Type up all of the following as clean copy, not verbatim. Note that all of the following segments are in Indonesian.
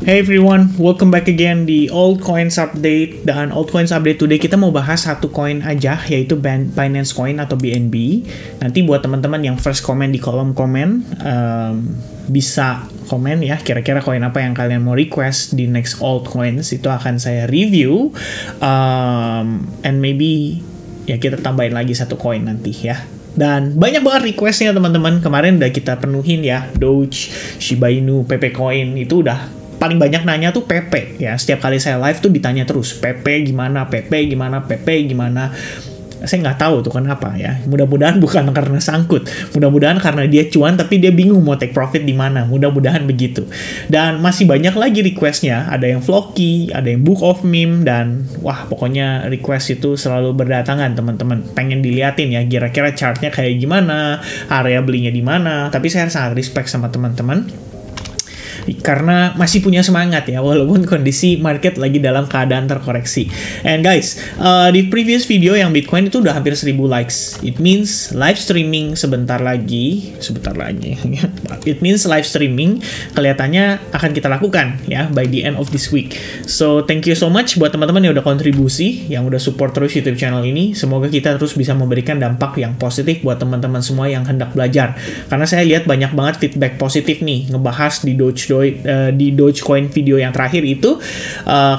Hey everyone, welcome back again di Altcoins Update. Dan Altcoins Update today kita mau bahas satu coin aja, yaitu Binance Coin atau BNB. Nanti buat teman-teman yang first comment di kolom komen, bisa komen ya, kira-kira koin apa yang kalian mau request di next altcoins, itu akan saya review. And maybe ya kita tambahin lagi satu koin nanti ya. Dan banyak banget requestnya teman-teman. Kemarin udah kita penuhin ya, Doge, Shiba Inu, PP Coin, itu udah paling banyak nanya tuh PP ya. Setiap kali saya live tuh ditanya terus, PP gimana, PP gimana, PP gimana. Saya nggak tahu tuh kenapa ya. Mudah-mudahan bukan karena sangkut. Mudah-mudahan karena dia cuan tapi dia bingung mau take profit di mana. Mudah-mudahan begitu. Dan masih banyak lagi requestnya. Ada yang Floki, ada yang Book of Meme, dan wah pokoknya request itu selalu berdatangan teman-teman. Pengen diliatin ya kira-kira chartnya kayak gimana, area belinya di mana. Tapi saya sangat respect sama teman-teman karena masih punya semangat ya, walaupun kondisi market lagi dalam keadaan terkoreksi. And guys, di previous video yang Bitcoin itu udah hampir 1000 likes. It means live streaming sebentar lagi. It means live streaming kelihatannya akan kita lakukan ya by the end of this week. So thank you so much buat teman-teman yang udah kontribusi, yang udah support terus YouTube channel ini. Semoga kita terus bisa memberikan dampak yang positif buat teman-teman semua yang hendak belajar. Karena saya lihat banyak banget feedback positif nih, ngebahas di Dogecoin video yang terakhir itu,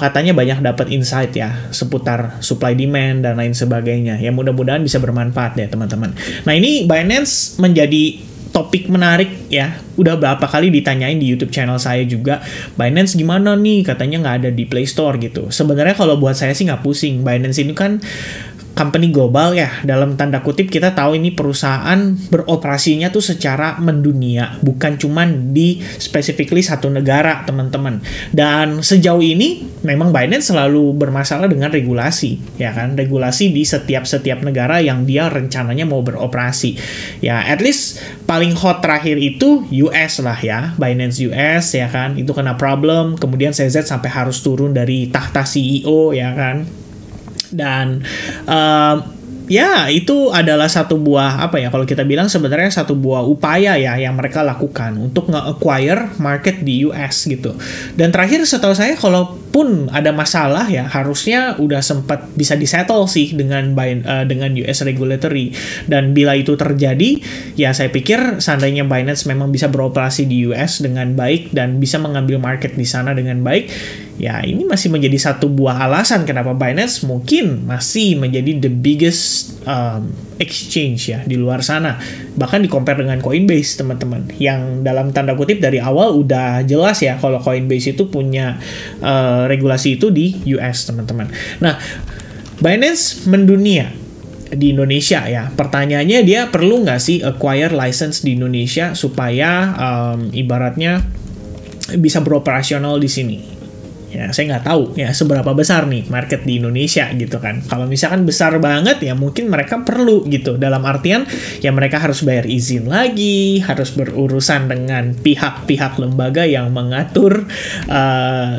katanya banyak dapat insight ya seputar supply demand dan lain sebagainya. Ya mudah-mudahan bisa bermanfaat ya teman-teman. Nah ini Binance menjadi topik menarik ya. Udah berapa kali ditanyain di YouTube channel saya juga, Binance gimana nih, katanya nggak ada di Play Store gitu. Sebenarnya kalau buat saya sih nggak pusing. Binance ini kan company global ya, dalam tanda kutip kita tahu ini perusahaan beroperasinya tuh secara mendunia, bukan cuman di specifically satu negara teman-teman. Dan sejauh ini memang Binance selalu bermasalah dengan regulasi ya kan, regulasi di setiap negara yang dia rencananya mau beroperasi ya. At least paling hot terakhir itu US lah ya, Binance US ya kan, itu kena problem, kemudian CZ sampai harus turun dari tahta CEO ya kan. Dan ya itu adalah satu buah apa ya, kalau kita bilang sebenarnya satu buah upaya ya yang mereka lakukan untuk nge-acquire market di US gitu. Dan terakhir setahu saya kalaupun ada masalah ya harusnya udah sempat bisa disettle sih dengan US regulatory. Dan bila itu terjadi ya saya pikir seandainya Binance memang bisa beroperasi di US dengan baik dan bisa mengambil market di sana dengan baik, ya ini masih menjadi satu buah alasan kenapa Binance mungkin masih menjadi the biggest exchange ya di luar sana. Bahkan di compare dengan Coinbase teman-teman, yang dalam tanda kutip dari awal udah jelas ya kalau Coinbase itu punya regulasi itu di US teman-teman. Nah Binance mendunia di Indonesia ya, pertanyaannya dia perlu nggak sih acquire license di Indonesia supaya ibaratnya bisa beroperasional di sini. Ya, saya nggak tahu ya seberapa besar nih market di Indonesia gitu kan. Kalau misalkan besar banget ya mungkin mereka perlu gitu. Dalam artian ya mereka harus bayar izin lagi, harus berurusan dengan pihak-pihak lembaga yang mengatur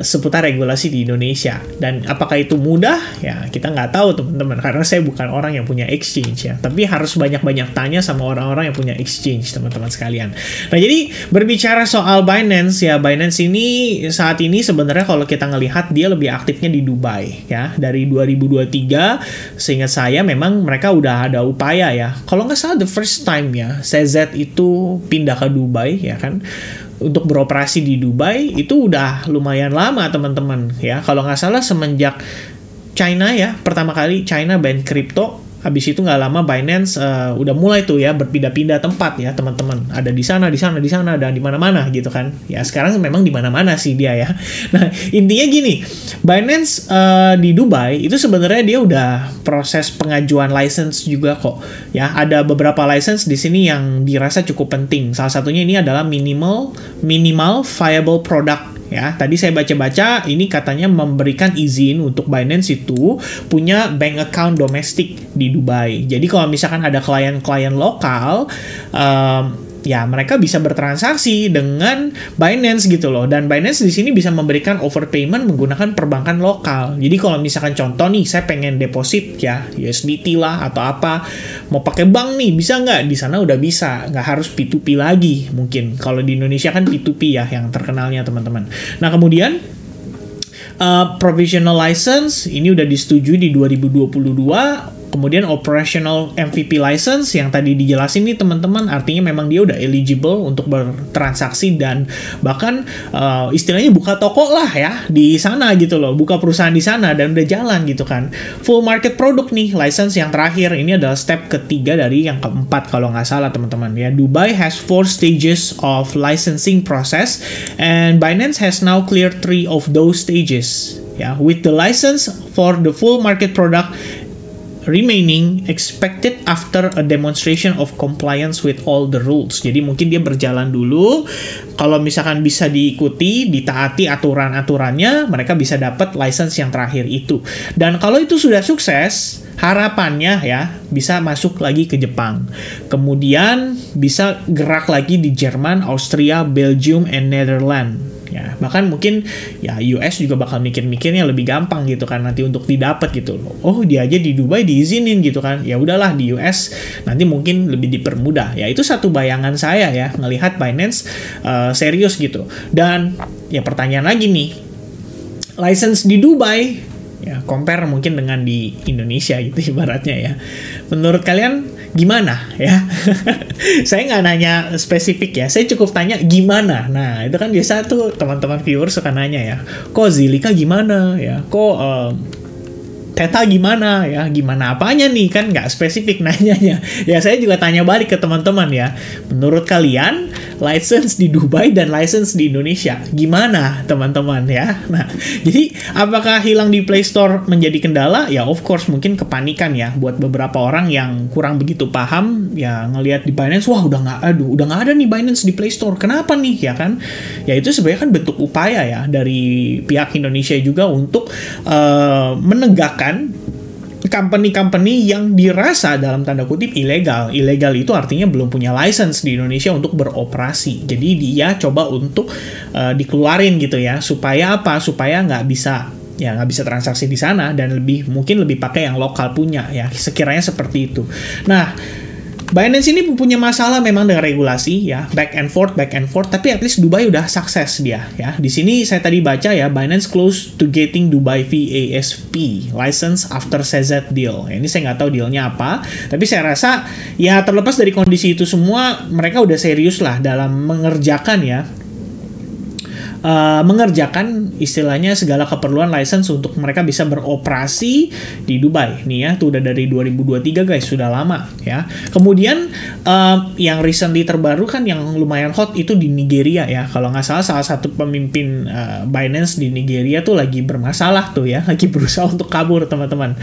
seputar regulasi di Indonesia. Dan apakah itu mudah? Ya kita nggak tahu teman-teman, karena saya bukan orang yang punya exchange ya. Tapi harus banyak-banyak tanya sama orang-orang yang punya exchange teman-teman sekalian. Nah jadi berbicara soal Binance ya, Binance ini saat ini sebenarnya kalau kita ngelihat dia lebih aktifnya di Dubai ya. Dari 2023 seingat saya memang mereka udah ada upaya ya, kalau nggak salah the first time ya CZ itu pindah ke Dubai ya kan, untuk beroperasi di Dubai itu udah lumayan lama teman-teman ya. Kalau nggak salah semenjak China ya, pertama kali China ban kripto. Habis itu nggak lama Binance udah mulai tuh ya berpindah-pindah tempat ya teman-teman. Ada di sana, dan di mana-mana gitu kan. Ya sekarang memang di mana-mana sih dia ya. Nah intinya gini, Binance di Dubai itu sebenarnya dia udah proses pengajuan license juga kok. Ya ada beberapa license di sini yang dirasa cukup penting. Salah satunya ini adalah minimal viable product. Ya, tadi saya baca-baca ini katanya memberikan izin untuk Binance itu punya bank account domestik di Dubai. Jadi kalau misalkan ada klien-klien lokal ya mereka bisa bertransaksi dengan Binance gitu loh. Dan Binance di sini bisa memberikan overpayment menggunakan perbankan lokal. Jadi kalau misalkan contoh nih, saya pengen deposit ya USDT lah atau apa, mau pakai bank nih, bisa nggak? Di sana udah bisa, nggak harus P2P lagi mungkin. Kalau di Indonesia kan P2P ya yang terkenalnya teman-teman. Nah kemudian provisional license ini udah disetujui di 2022. Kemudian operational MVP license yang tadi dijelasin nih teman-teman, artinya memang dia udah eligible untuk bertransaksi dan bahkan istilahnya buka toko lah ya di sana gitu loh, buka perusahaan di sana dan udah jalan gitu kan. Full market product nih, license yang terakhir ini adalah step ketiga dari yang keempat kalau nggak salah teman-teman ya. Dubai has 4 stages of licensing process and Binance has now cleared 3 of those stages. Ya, with the license for the full market product remaining expected after a demonstration of compliance with all the rules. Jadi mungkin dia berjalan dulu. Kalau misalkan bisa diikuti, ditaati aturan-aturannya, mereka bisa dapat license yang terakhir itu. Dan kalau itu sudah sukses, harapannya ya bisa masuk lagi ke Jepang. Kemudian bisa gerak lagi di Jerman, Austria, Belgium, and Netherlands. Ya, bahkan mungkin ya US juga bakal mikir-mikirnya lebih gampang gitu kan nanti untuk didapat gitu. Oh, dia aja di Dubai diizinin gitu kan. Ya udahlah di US nanti mungkin lebih dipermudah. Ya itu satu bayangan saya ya ngelihat Binance serius gitu. Dan ya pertanyaan lagi nih. License di Dubai ya compare mungkin dengan di Indonesia gitu ibaratnya ya. Menurut kalian gimana ya? Saya nggak nanya spesifik ya, saya cukup tanya gimana. Nah itu kan biasa tuh teman-teman viewer suka nanya ya, kok Zilliqa gimana ya, kok Theta gimana ya, gimana apanya nih, kan nggak spesifik nanyanya. Ya saya juga tanya balik ke teman-teman ya, menurut kalian license di Dubai dan license di Indonesia gimana teman-teman ya. Nah jadi apakah hilang di Play Store menjadi kendala? Ya of course mungkin kepanikan ya buat beberapa orang yang kurang begitu paham ya, ngelihat di Binance, wah udah nggak ada nih Binance di Play Store, kenapa nih ya kan. Ya itu sebenarnya kan bentuk upaya ya dari pihak Indonesia juga untuk menegakkan company-company yang dirasa dalam tanda kutip ilegal. Ilegal itu artinya belum punya license di Indonesia untuk beroperasi. Jadi dia coba untuk dikeluarin gitu ya. Supaya apa? Supaya nggak bisa transaksi di sana dan mungkin lebih pakai yang lokal punya ya. Sekiranya seperti itu. Nah, Binance ini punya masalah memang dengan regulasi ya, back and forth, tapi at least Dubai udah sukses dia ya. Di sini saya tadi baca ya, Binance close to getting Dubai VASP license after CZ deal. Ya, ini saya nggak tahu dealnya apa, tapi saya rasa ya terlepas dari kondisi itu semua, mereka udah serius lah dalam mengerjakan istilahnya segala keperluan license untuk mereka bisa beroperasi di Dubai. Nih ya, tuh udah dari 2023 guys, sudah lama ya. Kemudian yang recently terbaru kan yang lumayan hot itu di Nigeria ya. Kalau nggak salah satu pemimpin Binance di Nigeria tuh lagi bermasalah tuh ya, lagi berusaha untuk kabur teman-teman.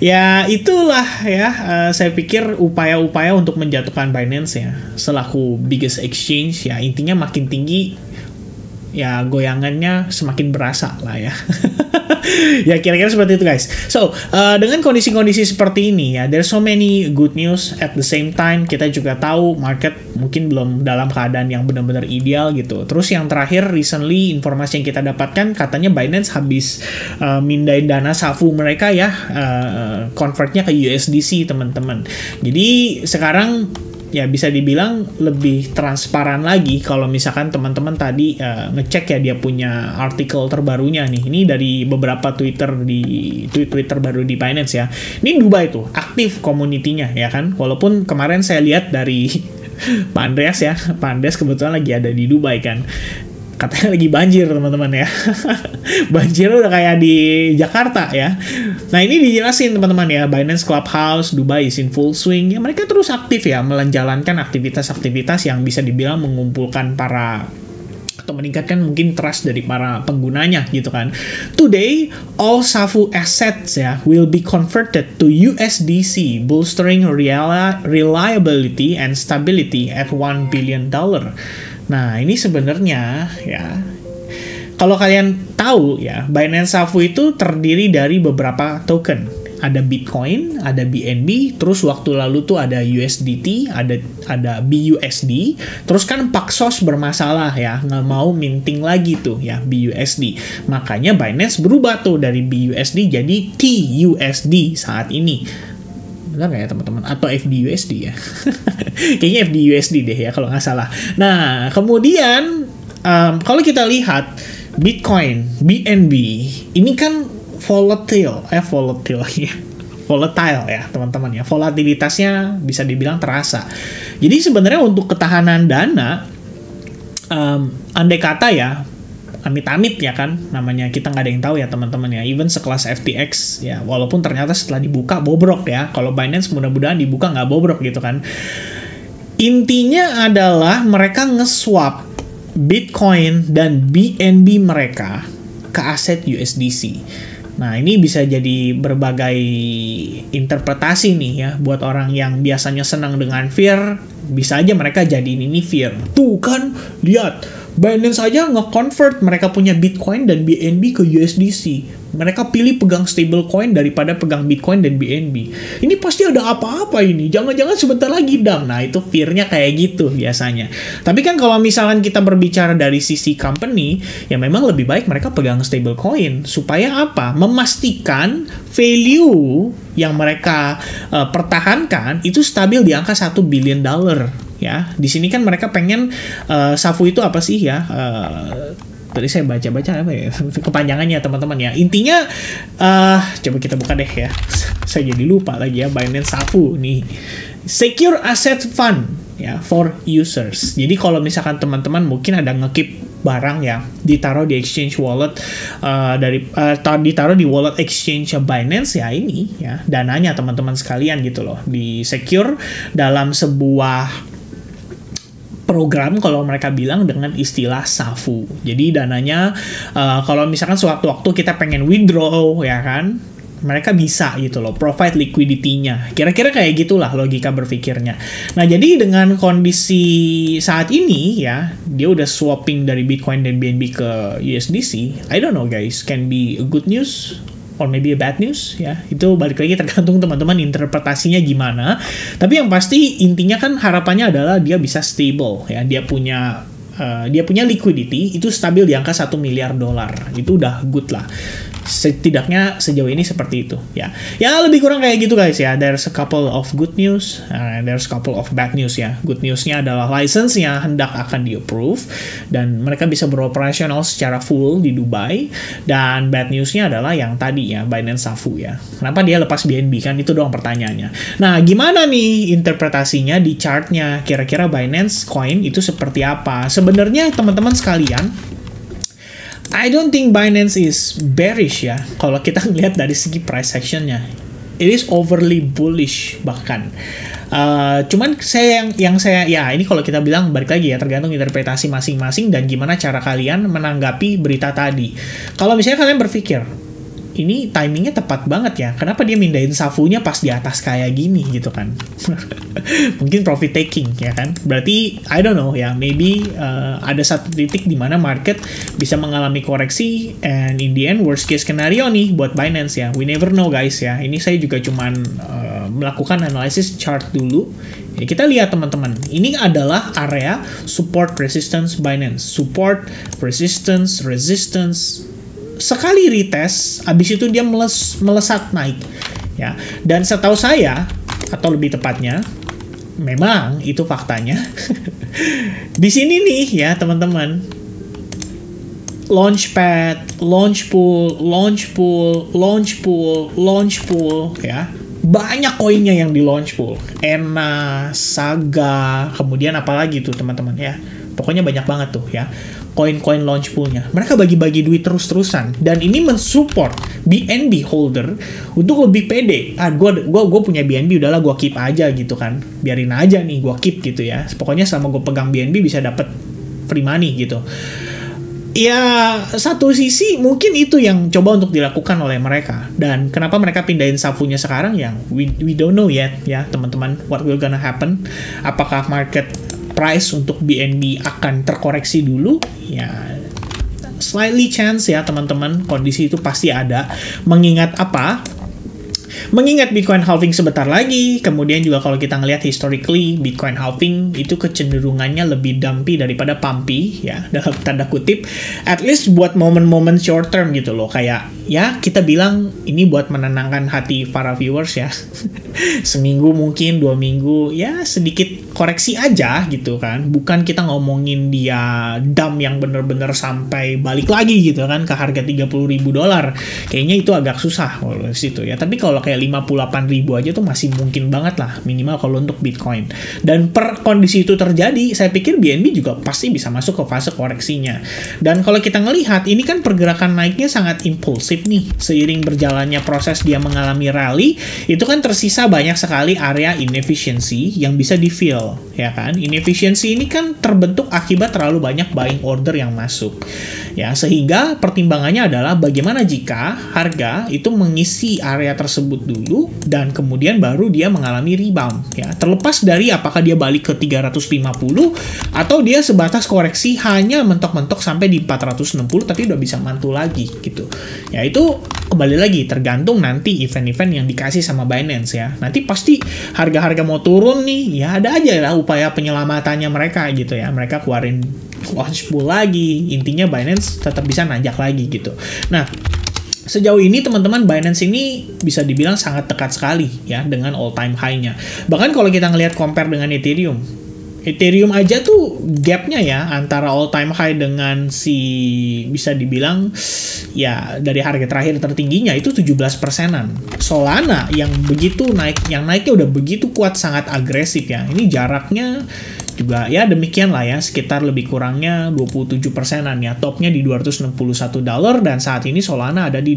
Ya itulah ya, saya pikir upaya-upaya untuk menjatuhkan Binance ya selaku biggest exchange ya, intinya makin tinggi ya goyangannya semakin berasa lah ya. Ya kira-kira seperti itu guys. So dengan kondisi-kondisi seperti ini ya, there's so many good news at the same time. Kita juga tahu market mungkin belum dalam keadaan yang benar-benar ideal gitu. Terus yang terakhir recently informasi yang kita dapatkan katanya Binance habis mindahin dana SAFU mereka ya, convertnya ke USDC teman-teman. Jadi sekarang ya bisa dibilang lebih transparan lagi. Kalau misalkan teman-teman tadi ngecek ya dia punya artikel terbarunya nih. Ini dari beberapa Twitter baru di Binance ya. Ini Dubai tuh aktif community-nya ya kan. Walaupun kemarin saya lihat dari Pak Andreas ya. Pak Andreas kebetulan lagi ada di Dubai kan. Katanya lagi banjir teman-teman ya. Banjir udah kayak di Jakarta ya. Nah ini dijelasin teman-teman ya, Binance Clubhouse Dubai is in full swing. Ya mereka terus aktif ya menjalankan aktivitas-aktivitas yang bisa dibilang mengumpulkan atau meningkatkan mungkin trust dari para penggunanya gitu kan. Today, all SAFU assets ya will be converted to USDC, bolstering reliability and stability at $1 billion. Nah, ini sebenarnya ya, kalau kalian tahu ya, Binance SAFU itu terdiri dari beberapa token. ada Bitcoin, ada BNB, terus waktu lalu tuh ada USDT, ada BUSD, terus kan Paxos bermasalah ya, nggak mau minting lagi tuh ya BUSD. Makanya Binance berubah tuh dari BUSD jadi TUSD saat ini. Benar nggak ya teman-teman? Atau FDUSD ya? Kayaknya FDUSD deh ya kalau nggak salah. Nah, kemudian kalau kita lihat Bitcoin, BNB, ini kan volatile ya teman-teman ya. Volatilitasnya bisa dibilang terasa. Jadi sebenarnya untuk ketahanan dana, andai kata ya, amit-amit ya kan, namanya kita nggak ada yang tahu ya teman-teman ya. Even sekelas FTX ya, walaupun ternyata setelah dibuka bobrok ya. Kalau Binance mudah-mudahan dibuka nggak bobrok gitu kan. Intinya adalah mereka nge-swap Bitcoin dan BNB mereka ke aset USDC. Nah, ini bisa jadi berbagai interpretasi nih ya. Buat orang yang biasanya senang dengan fear, bisa aja mereka jadiin ini fear. Tuh kan, lihat, Binance aja nge-convert mereka punya Bitcoin dan BNB ke USDC. Mereka pilih pegang stablecoin daripada pegang Bitcoin dan BNB. Ini pasti ada apa-apa ini. Jangan-jangan sebentar lagi dump. Nah, itu fear-nya kayak gitu biasanya. Tapi kan kalau misalkan kita berbicara dari sisi company, ya memang lebih baik mereka pegang stablecoin. Supaya apa? Memastikan value yang mereka pertahankan itu stabil di angka $1 billion. Ya, di sini kan mereka pengen SAFU itu apa sih ya? Tadi saya baca-baca apa ya, kepanjangannya teman-teman ya. Intinya coba kita buka deh ya. Saya jadi lupa lagi ya, Binance SAFU nih. Secure Asset Fund ya for users. Jadi kalau misalkan teman-teman mungkin ada ngekeep barang ya, ditaruh di exchange wallet ditaruh di wallet exchange Binance ya, ini ya dananya teman-teman sekalian gitu loh, di secure dalam sebuah program kalau mereka bilang dengan istilah SAFU. Jadi dananya kalau misalkan sewaktu-waktu kita pengen withdraw ya kan, mereka bisa gitu loh, provide liquidity-nya. Kira-kira kayak gitulah logika berpikirnya. Nah, jadi dengan kondisi saat ini ya, dia udah swapping dari Bitcoin dan BNB ke USDC. I don't know guys, can be a good news or maybe a bad news ya. Itu balik lagi tergantung teman-teman interpretasinya gimana. Tapi yang pasti intinya kan harapannya adalah dia bisa stable ya. Dia punya liquidity itu stabil di angka $1 miliar. Itu udah good lah. Setidaknya sejauh ini seperti itu ya. Ya lebih kurang kayak gitu guys ya. There's a couple of good news, there's a couple of bad news ya. Good newsnya adalah license-nya hendak akan di-approve dan mereka bisa beroperasional secara full di Dubai. Dan bad newsnya adalah yang tadi ya, Binance SAFU ya. Kenapa dia lepas BNB kan? Itu doang pertanyaannya. Nah, gimana nih interpretasinya di chartnya? Kira-kira Binance Coin itu seperti apa? Sebenarnya teman-teman sekalian, I don't think Binance is bearish ya. Kalau kita ngelihat dari segi price actionnya, it is overly bullish bahkan. Cuman saya ini kalau kita bilang balik lagi ya, tergantung interpretasi masing-masing dan gimana cara kalian menanggapi berita tadi. Kalau misalnya kalian berpikir ini timingnya tepat banget ya, kenapa dia mindahin SAFU-nya pas di atas kayak gini gitu kan? Mungkin profit taking ya kan? Berarti I don't know ya, maybe ada satu titik di mana market bisa mengalami koreksi, and in the end worst case scenario nih buat Binance ya. We never know guys ya. Ini saya juga cuman melakukan analisis chart dulu. Ya, kita lihat teman-teman, ini adalah area support resistance Binance, support resistance. Sekali retest, abis itu dia melesat naik ya. Dan setahu saya, atau lebih tepatnya, memang itu faktanya. Di sini nih ya teman-teman, launchpad, launch pool ya. Banyak koinnya yang di launch pool. ENA, Saga, kemudian apalagi tuh teman-teman ya. Pokoknya banyak banget tuh ya. Koin-koin launch pool-nya. Mereka bagi-bagi duit terus-terusan. Dan ini mensupport BNB holder untuk lebih pede. Gue punya BNB, udahlah gue keep aja gitu kan. Biarin aja nih, gue keep gitu ya. Pokoknya selama gue pegang BNB bisa dapat free money gitu. Ya, satu sisi mungkin itu yang coba untuk dilakukan oleh mereka. Dan kenapa mereka pindahin SAFU-nya sekarang yang we don't know yet ya teman-teman. What will gonna happen? Apakah market price untuk BNB akan terkoreksi dulu? Ya, slightly chance ya teman-teman, kondisi itu pasti ada. Mengingat apa? Mengingat Bitcoin halving sebentar lagi, kemudian juga kalau kita ngelihat historically, Bitcoin halving itu kecenderungannya lebih dumpy daripada pumpy, ya, dalam tanda kutip. At least buat momen-momen short term gitu loh, kayak ya kita bilang ini buat menenangkan hati para viewers ya. Seminggu mungkin, 2 minggu, ya sedikit koreksi aja gitu kan. Bukan kita ngomongin dia dump yang bener-bener sampai balik lagi gitu kan ke harga $30.000. Kayaknya itu agak susah kalau situ ya. Tapi kalau kayak 58.000 aja tuh masih mungkin banget lah minimal kalau untuk Bitcoin. Dan per kondisi itu terjadi, saya pikir BNB juga pasti bisa masuk ke fase koreksinya. Dan kalau kita ngelihat ini kan pergerakan naiknya sangat impulsif nih. Seiring berjalannya proses dia mengalami rally, itu kan tersisa banyak sekali area inefficiency yang bisa di-fill, ya kan? Inefficiency ini kan terbentuk akibat terlalu banyak buying order yang masuk. Ya, sehingga pertimbangannya adalah bagaimana jika harga itu mengisi area tersebut dulu dan kemudian baru dia mengalami rebound, ya. Terlepas dari apakah dia balik ke 350 atau dia sebatas koreksi hanya mentok-mentok sampai di 460 tapi udah bisa mantul lagi gitu. Ya, itu kembali lagi tergantung nanti event-event yang dikasih sama Binance ya. Nanti pasti harga-harga mau turun nih, ya ada aja lah upaya penyelamatannya mereka gitu ya. Mereka keluarin launch pool lagi, intinya Binance tetap bisa nanjak lagi gitu. Nah, sejauh ini teman-teman Binance ini bisa dibilang sangat dekat sekali ya dengan all time high-nya. Bahkan kalau kita ngelihat compare dengan Ethereum aja tuh gapnya ya antara all time high dengan bisa dibilang ya dari harga terakhir tertingginya itu 17%-an. Solana yang begitu yang naiknya udah begitu kuat, sangat agresif ya. Ini jaraknya juga ya demikian lah ya, sekitar lebih kurangnya 27%-an ya. Topnya di $261 dan saat ini Solana ada di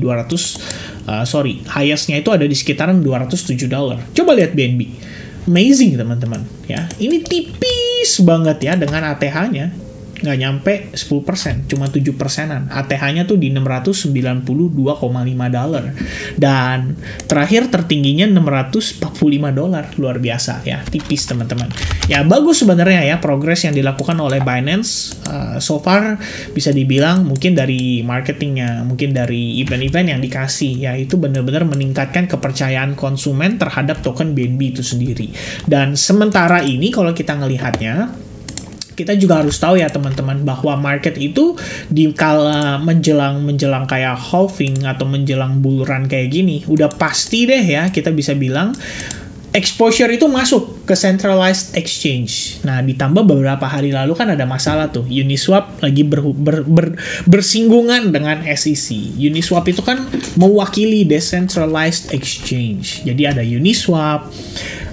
highest-nya itu ada di sekitaran $207. Coba lihat BNB. Amazing teman-teman ya. Ini tipis banget ya dengan ATH-nya. Nggak nyampe 10%, cuma 7%-an. ATH-nya tuh di $692,5. Dan terakhir tertingginya $645. Luar biasa ya, tipis teman-teman. Ya bagus sebenarnya ya progres yang dilakukan oleh Binance. So far bisa dibilang mungkin dari marketingnya, mungkin dari event-event yang dikasih ya, itu benar-benar meningkatkan kepercayaan konsumen terhadap token BNB itu sendiri. Dan sementara ini kalau kita ngelihatnya, kita juga harus tahu ya teman-teman bahwa market itu di kala menjelang kayak halving atau menjelang bull run kayak gini, udah pasti deh ya kita bisa bilang exposure itu masuk ke centralized exchange. Nah, ditambah beberapa hari lalu kan ada masalah tuh. Uniswap lagi bersinggungan dengan SEC. Uniswap itu kan mewakili decentralized exchange. Jadi ada Uniswap,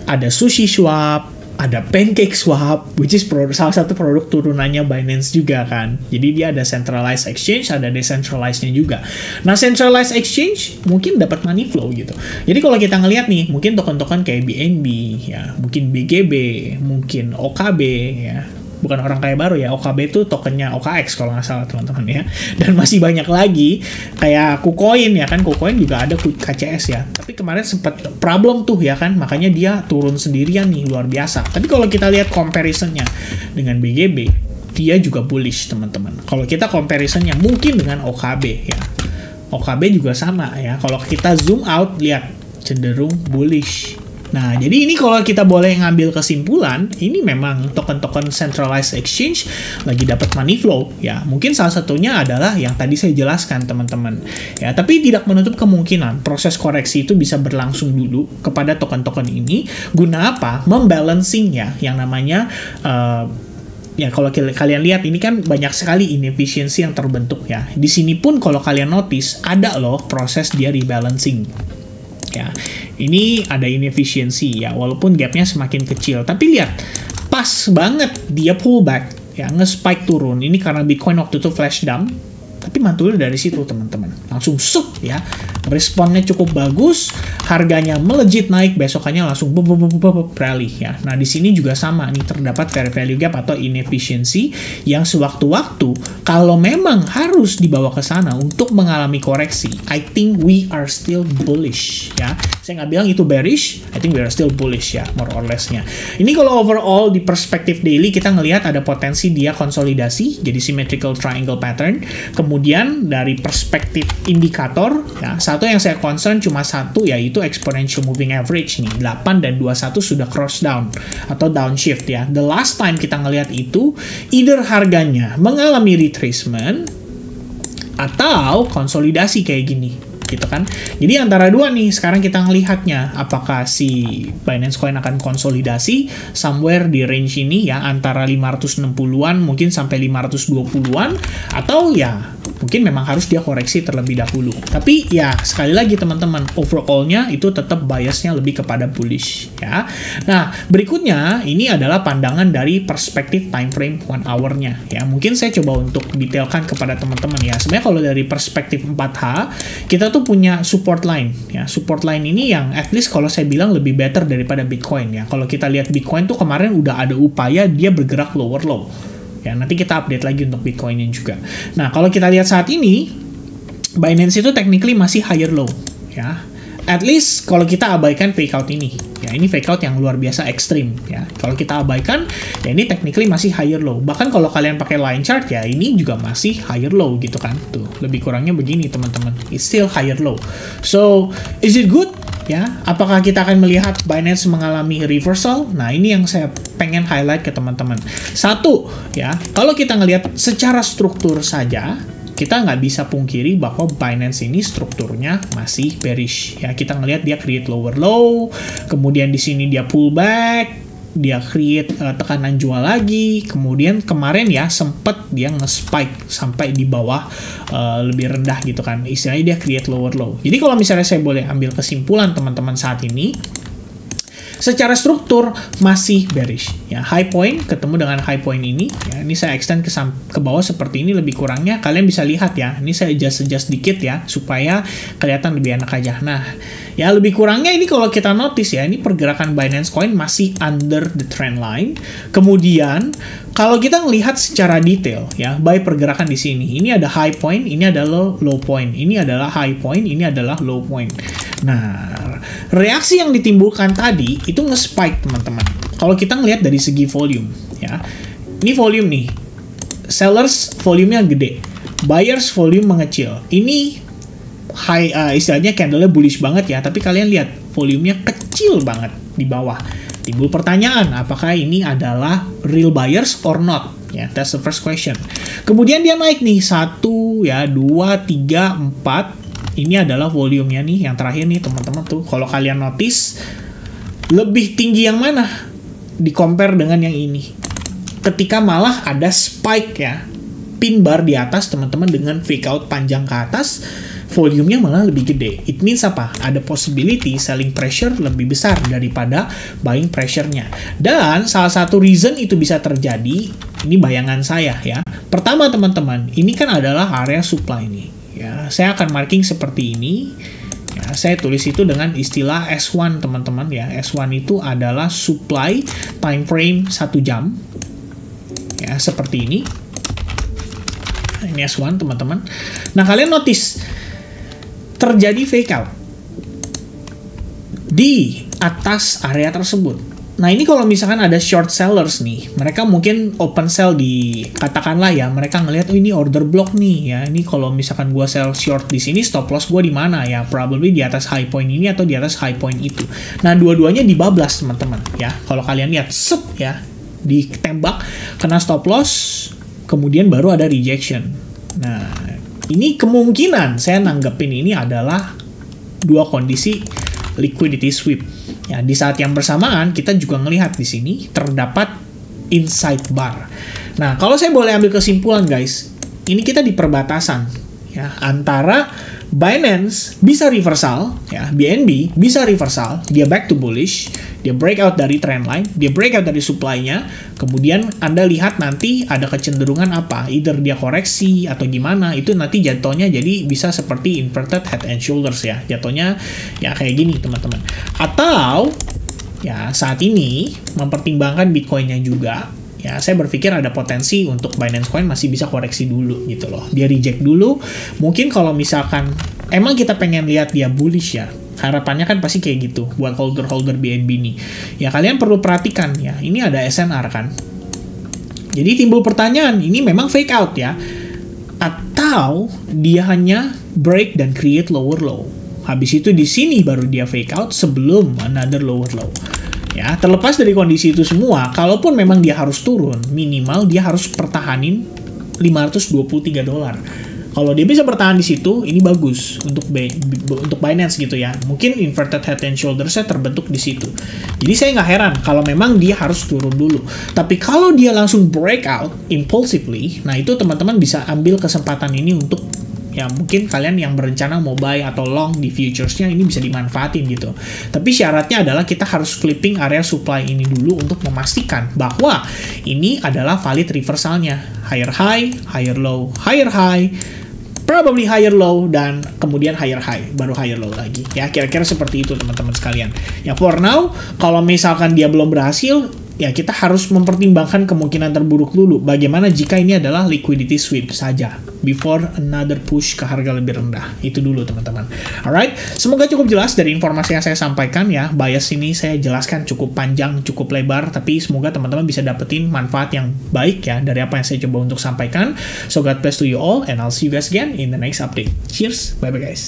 ada SushiSwap, ada PancakeSwap, which is salah satu produk turunannya Binance juga kan. Jadi dia ada centralized exchange, ada decentralized-nya juga. Nah, centralized exchange mungkin dapat money flow gitu. Jadi kalau kita ngelihat nih, mungkin token-token kayak BNB, ya, mungkin BGB, mungkin OKB, ya. Bukan orang kaya baru ya, OKB itu tokennya OKX kalau nggak salah teman-teman ya. Dan masih banyak lagi kayak KuCoin ya kan, KuCoin juga ada KCS ya. Tapi kemarin sempat problem tuh ya kan, makanya dia turun sendirian nih, luar biasa. Tapi kalau kita lihat comparisonnya dengan BGB, dia juga bullish teman-teman. Kalau kita comparisonnya mungkin dengan OKB ya, OKB juga sama ya. Kalau kita zoom out, lihat cenderung bullish. Nah, jadi ini kalau kita boleh ngambil kesimpulan, ini memang token-token centralized exchange lagi dapat money flow ya. Mungkin salah satunya adalah yang tadi saya jelaskan teman-teman. Ya, tapi tidak menutup kemungkinan proses koreksi itu bisa berlangsung dulu kepada token-token ini. Guna apa? Membalancing ya, yang namanya ya kalau kalian lihat ini kan banyak sekali inefficiency yang terbentuk ya. Di sini pun kalau kalian notice ada loh proses dia rebalancing. Ya, ini ada inefficiency ya, walaupun gapnya semakin kecil. Tapi lihat, pas banget dia pullback ya, nge-spike turun. Ini karena Bitcoin waktu itu flash dump, tapi mantulnya dari situ teman-teman. Langsung sup ya, responnya cukup bagus, harganya melejit naik, besokannya langsung rally ya. Nah, di sini juga sama nih, terdapat fair value gap atau inefficiency yang sewaktu-waktu kalau memang harus dibawa ke sana untuk mengalami koreksi. I think we are still bullish ya. Saya nggak bilang itu bearish, I think we are still bullish ya, more or less-nya. Ini kalau overall di perspektif daily kita ngelihat ada potensi dia konsolidasi, jadi symmetrical triangle pattern. Kemudian Kemudian dari perspektif indikator, ya, satu yang saya concern cuma satu, yaitu exponential moving average nih. 8 dan 21 sudah cross down atau downshift ya. The last time kita ngelihat itu, either harganya mengalami retracement atau konsolidasi kayak gini, gitu kan. Jadi antara dua nih sekarang kita ngelihatnya, apakah si Binance Coin akan konsolidasi somewhere di range ini ya, antara 560-an mungkin sampai 520-an, atau ya mungkin memang harus dia koreksi terlebih dahulu. Tapi ya sekali lagi teman-teman, overall-nya itu tetap biasnya lebih kepada bullish ya. Nah, berikutnya ini adalah pandangan dari perspektif time frame 1 hour-nya ya. Mungkin saya coba untuk detailkan kepada teman-teman ya. Sebenarnya kalau dari perspektif 4H, kita tuh punya support line ya. Support line ini yang at least kalau saya bilang lebih better daripada Bitcoin ya. Kalau kita lihat Bitcoin tuh kemarin udah ada upaya dia bergerak lower low. Ya, nanti kita update lagi untuk Bitcoin-nya juga. Nah, kalau kita lihat saat ini, Binance itu technically masih higher low, ya. At least kalau kita abaikan fake out ini, ya ini fake out yang luar biasa ekstrim, ya. Kalau kita abaikan, ya ini technically masih higher low. Bahkan kalau kalian pakai line chart, ya ini juga masih higher low gitu kan. Tuh, lebih kurangnya begini teman-teman. It's still higher low. So, is it good? Ya, apakah kita akan melihat Binance mengalami reversal? Nah, ini yang saya pengen highlight ke teman-teman. Satu, ya, kalau kita ngelihat secara struktur saja, kita nggak bisa pungkiri bahwa Binance ini strukturnya masih bearish. Ya, kita ngelihat dia create lower low, kemudian di sini dia pullback, dia create tekanan jual lagi, kemudian kemarin ya sempet dia nge-spike sampai di bawah lebih rendah gitu kan, istilahnya dia create lower low. Jadi kalau misalnya saya boleh ambil kesimpulan teman-teman saat ini, secara struktur masih bearish ya. High point ketemu dengan high point ini ya, ini saya extend ke bawah seperti ini, lebih kurangnya kalian bisa lihat ya, ini saya adjust dikit ya supaya kelihatan lebih enak aja. Nah ya, lebih kurangnya ini kalau kita notice ya, ini pergerakan Binance Coin masih under the trend line. Kemudian kalau kita melihat secara detail ya, by pergerakan di sini, ini ada high point, ini adalah low point, ini adalah high point, ini adalah low point. Nah, reaksi yang ditimbulkan tadi itu nge-spike teman-teman. Kalau kita ngelihat dari segi volume ya, ini volume nih, sellers volumenya gede, buyers volume mengecil. Ini high, istilahnya candle-nya bullish banget ya, tapi kalian lihat volumenya kecil banget di bawah. Timbul pertanyaan, apakah ini adalah real buyers or not? Ya, that's the first question. Kemudian dia naik nih, 1, ya, 2, 3, 4. Ini adalah volumenya nih, yang terakhir nih teman-teman tuh. Kalau kalian notice, lebih tinggi yang mana di compare dengan yang ini? Ketika malah ada spike ya, pin bar di atas teman-teman dengan fake out panjang ke atas, volumenya malah lebih gede. It means apa? Ada possibility selling pressure lebih besar daripada buying pressure-nya. Dan salah satu reason itu bisa terjadi, ini bayangan saya ya. Pertama teman-teman, ini kan adalah area supply nih. Ya, saya akan marking seperti ini. Ya, saya tulis itu dengan istilah S1 teman-teman ya. S1 itu adalah supply time frame 1 jam. Ya, seperti ini. Nah, ini S1 teman-teman. Nah, kalian notice terjadi fake out di atas area tersebut. Nah, ini kalau misalkan ada short sellers nih, mereka mungkin open sell di, katakanlah ya, mereka ngelihat, oh ini order block nih ya, ini kalau misalkan gua sell short di sini, stop loss gua di mana ya? Probably di atas high point ini atau di atas high point itu. Nah, dua-duanya dibablas teman-teman ya. Kalau kalian lihat, set ya, ditembak, kena stop loss, kemudian baru ada rejection. Nah, ini kemungkinan saya nanggepin ini adalah dua kondisi liquidity sweep. Ya, di saat yang bersamaan kita juga melihat di sini terdapat inside bar. Nah, kalau saya boleh ambil kesimpulan guys, ini kita di perbatasan ya antara Binance bisa reversal ya, BNB bisa reversal, dia back to bullish, dia breakout dari trend line, dia breakout dari supply-nya, kemudian Anda lihat nanti ada kecenderungan apa, either dia koreksi atau gimana, itu nanti jatuhnya jadi bisa seperti inverted head and shoulders ya, jatuhnya ya kayak gini teman-teman. Atau ya saat ini mempertimbangkan Bitcoin-nya juga, ya saya berpikir ada potensi untuk Binance Coin masih bisa koreksi dulu gitu loh. Dia reject dulu. Mungkin kalau misalkan emang kita pengen lihat dia bullish ya, harapannya kan pasti kayak gitu buat holder-holder BNB nih. Ya kalian perlu perhatikan ya, ini ada SNR kan. Jadi timbul pertanyaan, ini memang fake out ya, atau Atau dia hanya break dan create lower low. Habis itu di sini baru dia fake out sebelum another lower low. Ya, terlepas dari kondisi itu semua, kalaupun memang dia harus turun, minimal dia harus pertahanin $523. Kalau dia bisa bertahan di situ, ini bagus untuk Binance gitu ya. Mungkin inverted head and shoulders-nya terbentuk di situ. Jadi saya nggak heran kalau memang dia harus turun dulu. Tapi kalau dia langsung breakout impulsively, nah itu teman-teman bisa ambil kesempatan ini untuk ya mungkin kalian yang berencana mau buy atau long di futuresnya ini bisa dimanfaatin gitu. Tapi syaratnya adalah kita harus flipping area supply ini dulu untuk memastikan bahwa ini adalah valid reversalnya. Higher high, higher low, higher high, probably higher low, dan kemudian higher high, baru higher low lagi. Ya, kira-kira seperti itu teman-teman sekalian. Ya, for now, kalau misalkan dia belum berhasil, ya kita harus mempertimbangkan kemungkinan terburuk dulu. Bagaimana jika ini adalah liquidity sweep saja, before another push ke harga lebih rendah. Itu dulu teman-teman. Alright, semoga cukup jelas dari informasi yang saya sampaikan ya. Bias ini saya jelaskan cukup panjang, cukup lebar, tapi semoga teman-teman bisa dapetin manfaat yang baik ya dari apa yang saya coba untuk sampaikan. So God bless to you all, and I'll see you guys again in the next update. Cheers, bye-bye guys.